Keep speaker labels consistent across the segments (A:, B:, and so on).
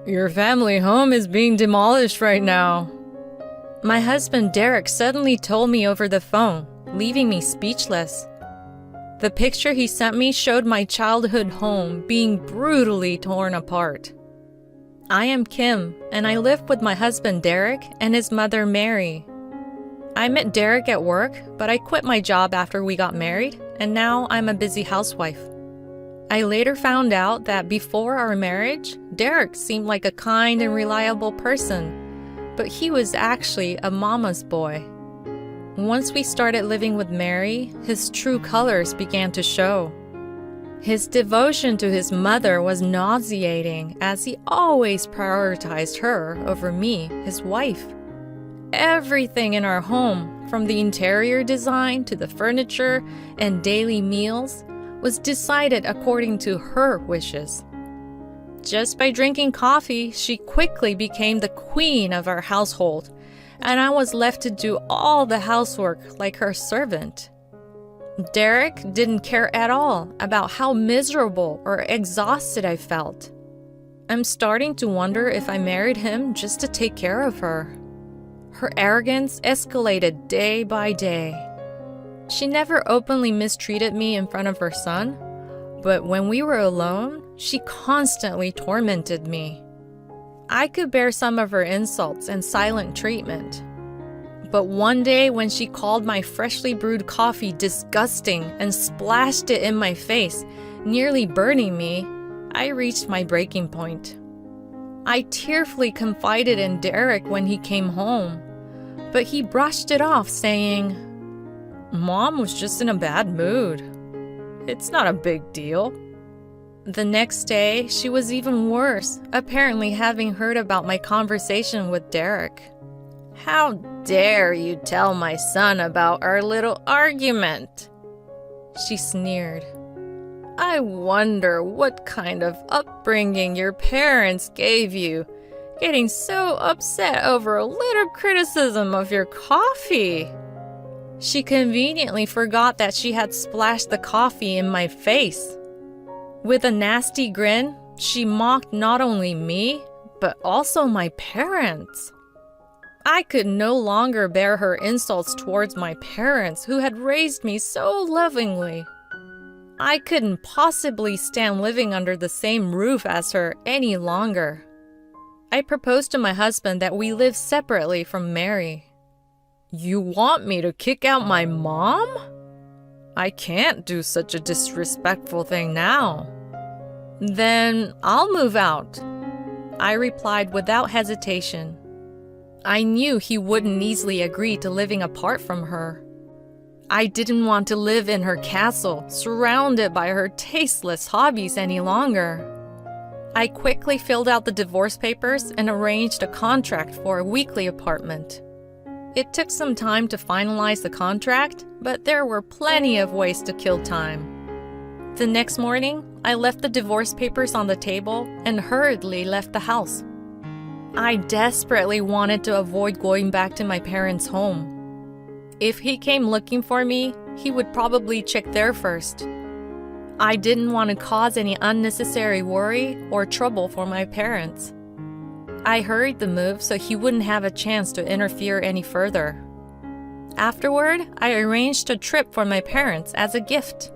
A: Your family home is being demolished right now. My husband Derek suddenly told me over the phone, leaving me speechless. The picture he sent me showed my childhood home being brutally torn apart. I am Kim, and I live with my husband Derek and his mother Mary. I met Derek at work, but I quit my job after we got married, and now I'm a busy housewife. I later found out that before our marriage, Derek seemed like a kind and reliable person, but he was actually a mama's boy. Once we started living with Mary, his true colors began to show. His devotion to his mother was nauseating, as he always prioritized her over me, his wife. Everything in our home, from the interior design to the furniture and daily meals, was decided according to her wishes. Just by drinking coffee, she quickly became the queen of our household, and I was left to do all the housework like her servant. Derek didn't care at all about how miserable or exhausted I felt. I'm starting to wonder if I married him just to take care of her. Her arrogance escalated day by day. She never openly mistreated me in front of her son, but when we were alone, she constantly tormented me. I could bear some of her insults and silent treatment. But one day when she called my freshly brewed coffee disgusting and splashed it in my face, nearly burning me, I reached my breaking point. I tearfully confided in Derek when he came home, but he brushed it off, saying, "Mom was just in a bad mood. It's not a big deal." The next day, she was even worse, apparently having heard about my conversation with Derek. "How dare you tell my son about our little argument?" she sneered. "I wonder what kind of upbringing your parents gave you, getting so upset over a little criticism of your coffee." She conveniently forgot that she had splashed the coffee in my face. With a nasty grin, she mocked not only me, but also my parents. I could no longer bear her insults towards my parents who had raised me so lovingly. I couldn't possibly stand living under the same roof as her any longer. I proposed to my husband that we live separately from Mary. "You want me to kick out my mom? I can't do such a disrespectful thing now." "Then I'll move out," I replied without hesitation. I knew he wouldn't easily agree to living apart from her. I didn't want to live in her castle, surrounded by her tasteless hobbies any longer. I quickly filled out the divorce papers and arranged a contract for a weekly apartment. It took some time to finalize the contract, but there were plenty of ways to kill time. The next morning, I left the divorce papers on the table and hurriedly left the house. I desperately wanted to avoid going back to my parents' home. If he came looking for me, he would probably check there first. I didn't want to cause any unnecessary worry or trouble for my parents. I hurried the move so he wouldn't have a chance to interfere any further. Afterward, I arranged a trip for my parents as a gift.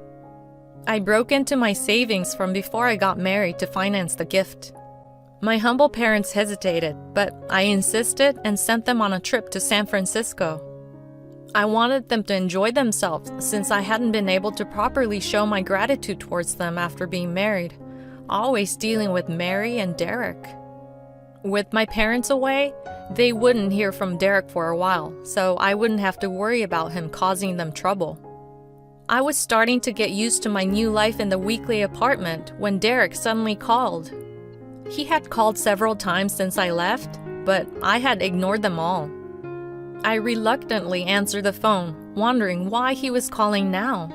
A: I broke into my savings from before I got married to finance the gift. My humble parents hesitated, but I insisted and sent them on a trip to San Francisco. I wanted them to enjoy themselves since I hadn't been able to properly show my gratitude towards them after being married, always dealing with Mary and Derek. With my parents away, they wouldn't hear from Derek for a while, so I wouldn't have to worry about him causing them trouble. I was starting to get used to my new life in the weekly apartment when Derek suddenly called. He had called several times since I left, but I had ignored them all. I reluctantly answered the phone, wondering why he was calling now.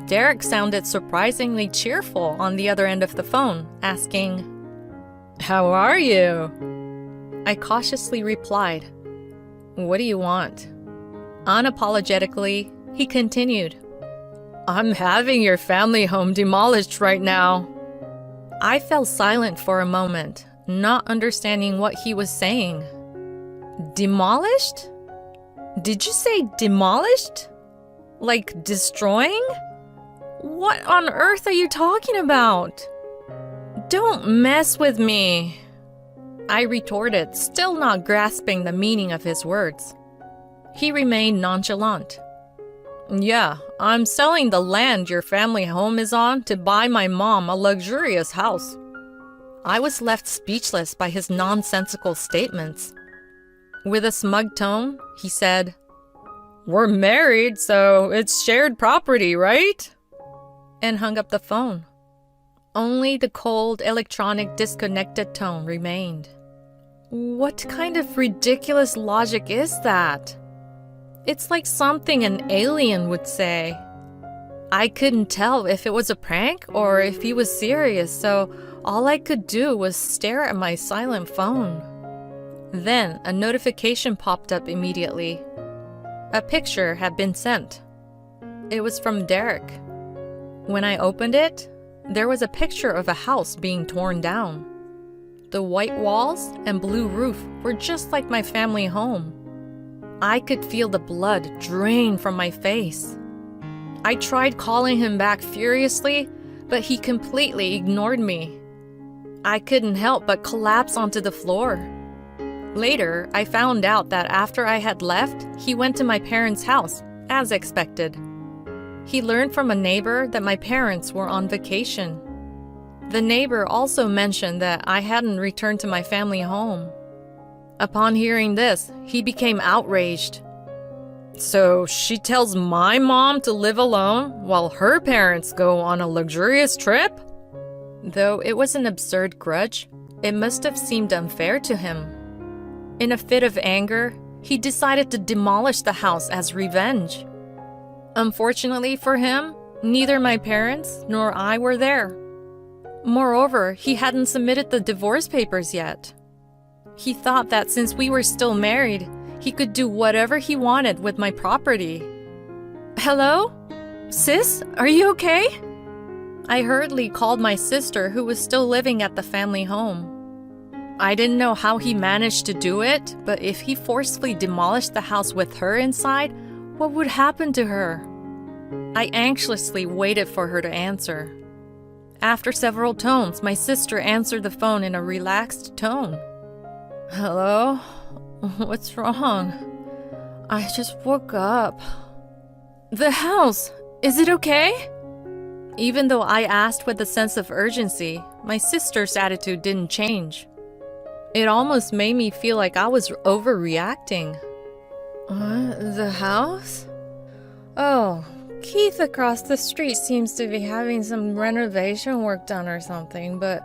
A: Derek sounded surprisingly cheerful on the other end of the phone, asking, "How are you?" I cautiously replied, "What do you want?" Unapologetically, he continued, "I'm having your family home demolished right now." I fell silent for a moment, not understanding what he was saying. Demolished? Did you say demolished? Like destroying? What on earth are you talking about? Don't mess with me, I retorted, still not grasping the meaning of his words. He remained nonchalant. Yeah, I'm selling the land your family home is on to buy my mom a luxurious house. I was left speechless by his nonsensical statements. With a smug tone, he said, "We're married, so it's shared property, right?" And hung up the phone. Only the cold, electronic, disconnected tone remained. What kind of ridiculous logic is that? It's like something an alien would say. I couldn't tell if it was a prank or if he was serious, so all I could do was stare at my silent phone. Then a notification popped up immediately. A picture had been sent. It was from Derek. When I opened it, there was a picture of a house being torn down. The white walls and blue roof were just like my family home. I could feel the blood drain from my face. I tried calling him back furiously, but he completely ignored me. I couldn't help but collapse onto the floor. Later, I found out that after I had left, he went to my parents' house, as expected. He learned from a neighbor that my parents were on vacation. The neighbor also mentioned that I hadn't returned to my family home. Upon hearing this, he became outraged. So she tells my mom to live alone while her parents go on a luxurious trip? Though it was an absurd grudge, it must have seemed unfair to him. In a fit of anger, he decided to demolish the house as revenge. Unfortunately for him, neither my parents nor I were there. Moreover, he hadn't submitted the divorce papers yet. He thought that since we were still married, he could do whatever he wanted with my property. Hello? Sis, are you okay? I hurriedly called my sister, who was still living at the family home. I didn't know how he managed to do it, but if he forcefully demolished the house with her inside, what would happen to her? I anxiously waited for her to answer. After several tones, my sister answered the phone in a relaxed tone. Hello? What's wrong? I just woke up. The house! Is it okay? Even though I asked with a sense of urgency, my sister's attitude didn't change. It almost made me feel like I was overreacting. The house? Oh, Keith across the street seems to be having some renovation work done or something, but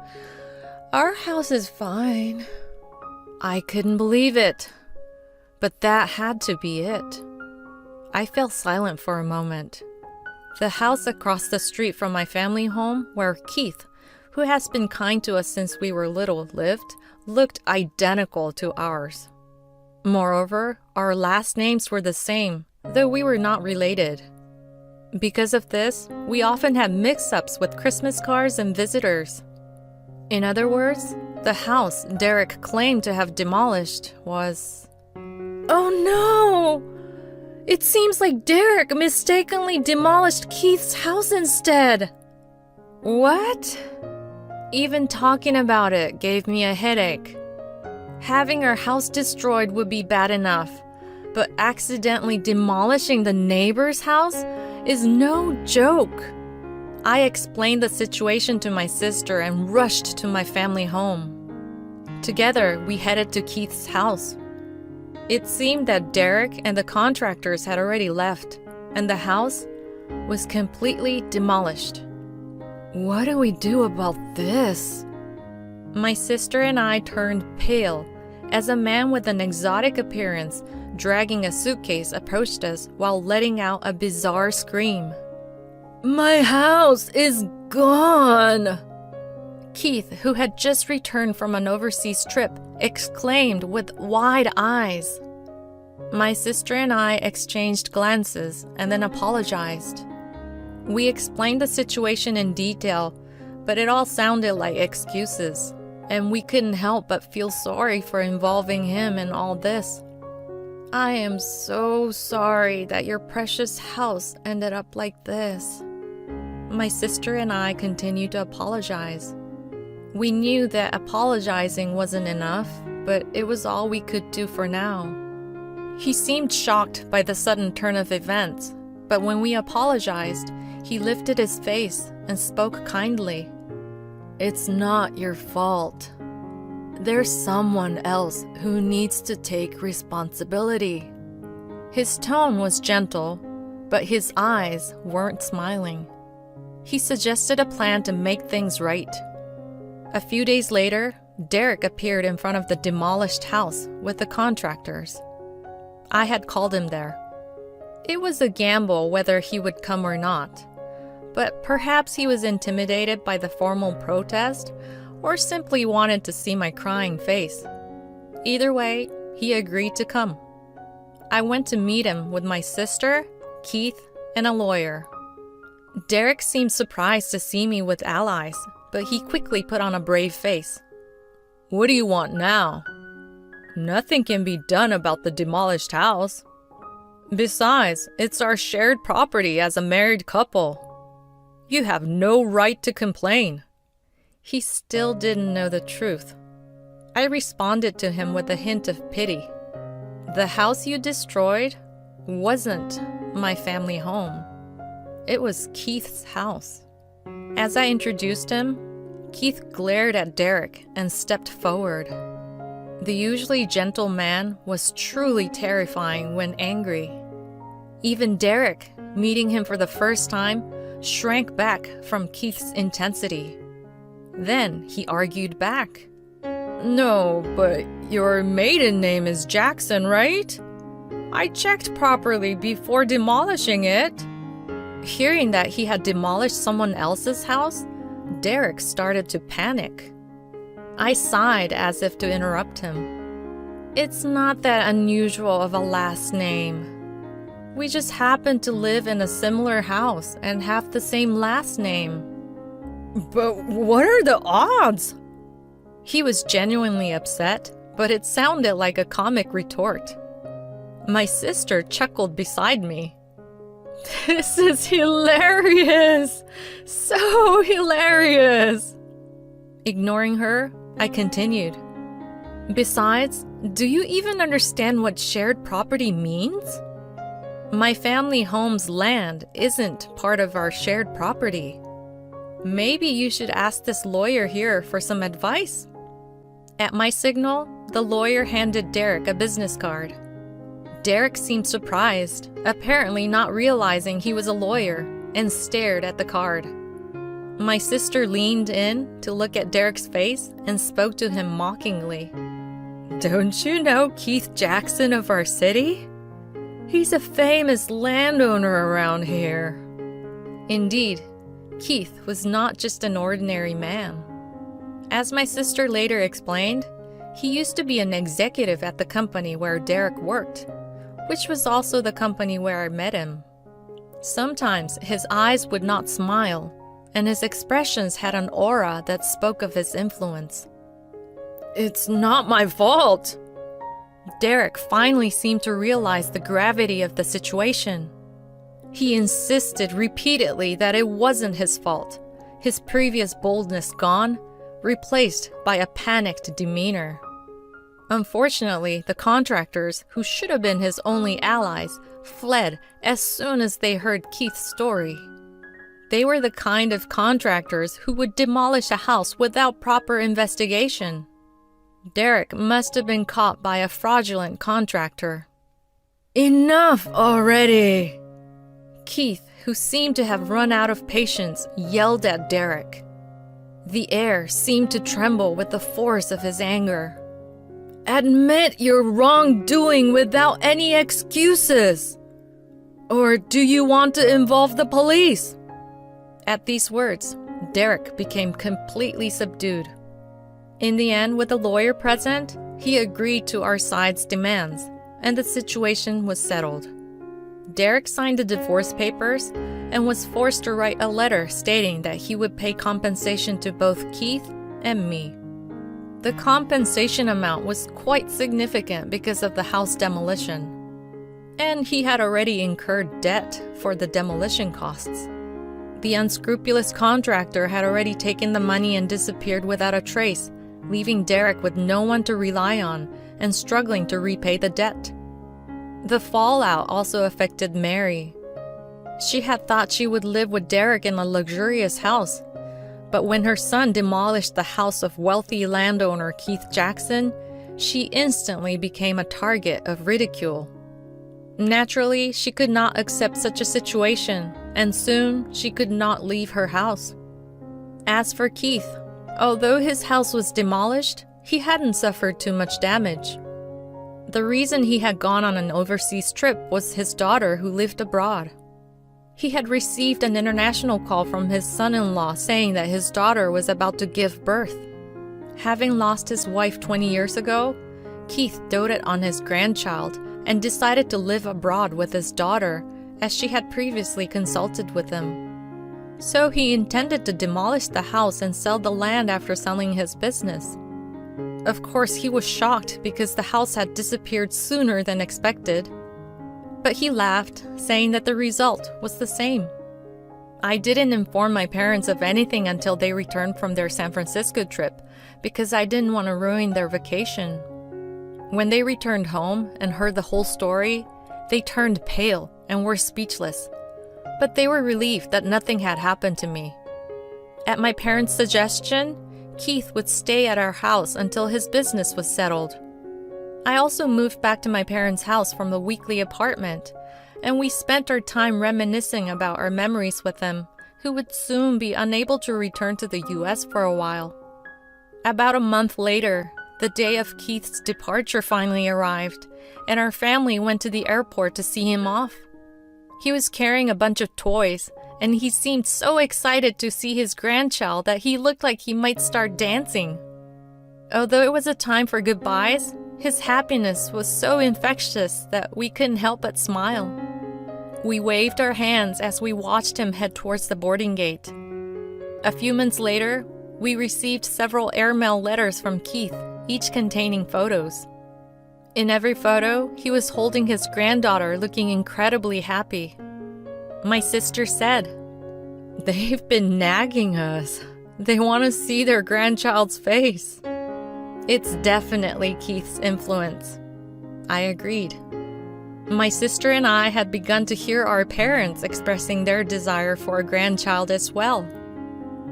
A: our house is fine. I couldn't believe it. But that had to be it. I fell silent for a moment. The house across the street from my family home, where Keith, who has been kind to us since we were little, lived, looked identical to ours. Moreover, our last names were the same, though we were not related. Because of this, we often had mix-ups with Christmas cards and visitors. In other words, the house Derek claimed to have demolished was... Oh no! It seems like Derek mistakenly demolished Keith's house instead. What? Even talking about it gave me a headache. Having our house destroyed would be bad enough, but accidentally demolishing the neighbor's house is no joke. I explained the situation to my sister and rushed to my family home. Together, we headed to Keith's house. It seemed that Derek and the contractors had already left, and the house was completely demolished. What do we do about this? My sister and I turned pale as a man with an exotic appearance, dragging a suitcase, approached us while letting out a bizarre scream. My house is gone! Keith, who had just returned from an overseas trip, exclaimed with wide eyes. My sister and I exchanged glances and then apologized. We explained the situation in detail, but it all sounded like excuses. and we couldn't help but feel sorry for involving him in all this. I am so sorry that your precious house ended up like this. My sister and I continued to apologize. We knew that apologizing wasn't enough, but it was all we could do for now. He seemed shocked by the sudden turn of events, but when we apologized, he lifted his face and spoke kindly. It's not your fault. There's someone else who needs to take responsibility. His tone was gentle, but his eyes weren't smiling. He suggested a plan to make things right. A few days later, Derek appeared in front of the demolished house with the contractors. I had called him there. It was a gamble whether he would come or not, but perhaps he was intimidated by the formal protest or simply wanted to see my crying face. Either way, he agreed to come. I went to meet him with my sister, Keith, and a lawyer. Derek seemed surprised to see me with allies, but he quickly put on a brave face. What do you want now? Nothing can be done about the demolished house. Besides, it's our shared property as a married couple. You have no right to complain. He still didn't know the truth. I responded to him with a hint of pity. The house you destroyed wasn't my family home. It was Keith's house. As I introduced him, Keith glared at Derek and stepped forward. The usually gentle man was truly terrifying when angry. Even Derek, meeting him for the first time, shrank back from Keith's intensity. Then he argued back. No, but your maiden name is Jackson, right? I checked properly before demolishing it. Hearing that he had demolished someone else's house, Derek started to panic. I sighed as if to interrupt him. It's not that unusual of a last name. We just happen to live in a similar house and have the same last name. But what are the odds? He was genuinely upset, but it sounded like a comic retort. My sister chuckled beside me. This is hilarious! So hilarious! Ignoring her, I continued. Besides, do you even understand what shared property means? My family home's land isn't part of our shared property. Maybe you should ask this lawyer here for some advice. At my signal, the lawyer handed Derek a business card. Derek seemed surprised, apparently not realizing he was a lawyer, and stared at the card. My sister leaned in to look at Derek's face and spoke to him mockingly. Don't you know Keith Jackson of our city? He's a famous landowner around here. Indeed, Keith was not just an ordinary man. As my sister later explained, he used to be an executive at the company where Derek worked, which was also the company where I met him. Sometimes his eyes would not smile, and his expressions had an aura that spoke of his influence. It's not my fault. Derek finally seemed to realize the gravity of the situation. He insisted repeatedly that it wasn't his fault, his previous boldness gone, replaced by a panicked demeanor. Unfortunately, the contractors, who should have been his only allies, fled as soon as they heard Keith's story. They were the kind of contractors who would demolish a house without proper investigation. Derek must have been caught by a fraudulent contractor. Enough already! Keith, who seemed to have run out of patience, yelled at Derek. The air seemed to tremble with the force of his anger. Admit your wrongdoing without any excuses! Or do you want to involve the police? At these words, Derek became completely subdued. In the end, with the lawyer present, he agreed to our side's demands, and the situation was settled. Derek signed the divorce papers and was forced to write a letter stating that he would pay compensation to both Keith and me. The compensation amount was quite significant because of the house demolition, and he had already incurred debt for the demolition costs. The unscrupulous contractor had already taken the money and disappeared without a trace, leaving Derek with no one to rely on and struggling to repay the debt. The fallout also affected Mary. She had thought she would live with Derek in a luxurious house, but when her son demolished the house of wealthy landowner Keith Jackson, she instantly became a target of ridicule. Naturally, she could not accept such a situation, and soon she could not leave her house. As for Keith, although his house was demolished, he hadn't suffered too much damage. The reason he had gone on an overseas trip was his daughter who lived abroad. He had received an international call from his son-in-law saying that his daughter was about to give birth. Having lost his wife 20 years ago, Keith doted on his grandchild and decided to live abroad with his daughter, as she had previously consulted with him. So he intended to demolish the house and sell the land after selling his business. Of course, he was shocked because the house had disappeared sooner than expected. But he laughed, saying that the result was the same. I didn't inform my parents of anything until they returned from their San Francisco trip because I didn't want to ruin their vacation. When they returned home and heard the whole story, they turned pale and were speechless. But they were relieved that nothing had happened to me. At my parents' suggestion, Keith would stay at our house until his business was settled. I also moved back to my parents' house from the weekly apartment, and we spent our time reminiscing about our memories with them, who would soon be unable to return to the US for a while. About a month later, the day of Keith's departure finally arrived, and our family went to the airport to see him off. He was carrying a bunch of toys, and he seemed so excited to see his grandchild that he looked like he might start dancing. Although it was a time for goodbyes, his happiness was so infectious that we couldn't help but smile. We waved our hands as we watched him head towards the boarding gate. A few months later, we received several airmail letters from Keith, each containing photos. In every photo, he was holding his granddaughter looking incredibly happy. My sister said, "They've been nagging us. They want to see their grandchild's face." It's definitely Keith's influence. I agreed. My sister and I had begun to hear our parents expressing their desire for a grandchild as well.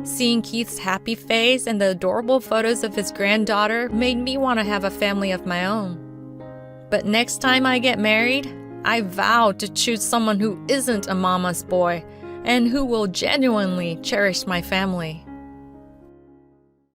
A: Seeing Keith's happy face and the adorable photos of his granddaughter made me want to have a family of my own. But next time I get married, I vow to choose someone who isn't a mama's boy and who will genuinely cherish my family.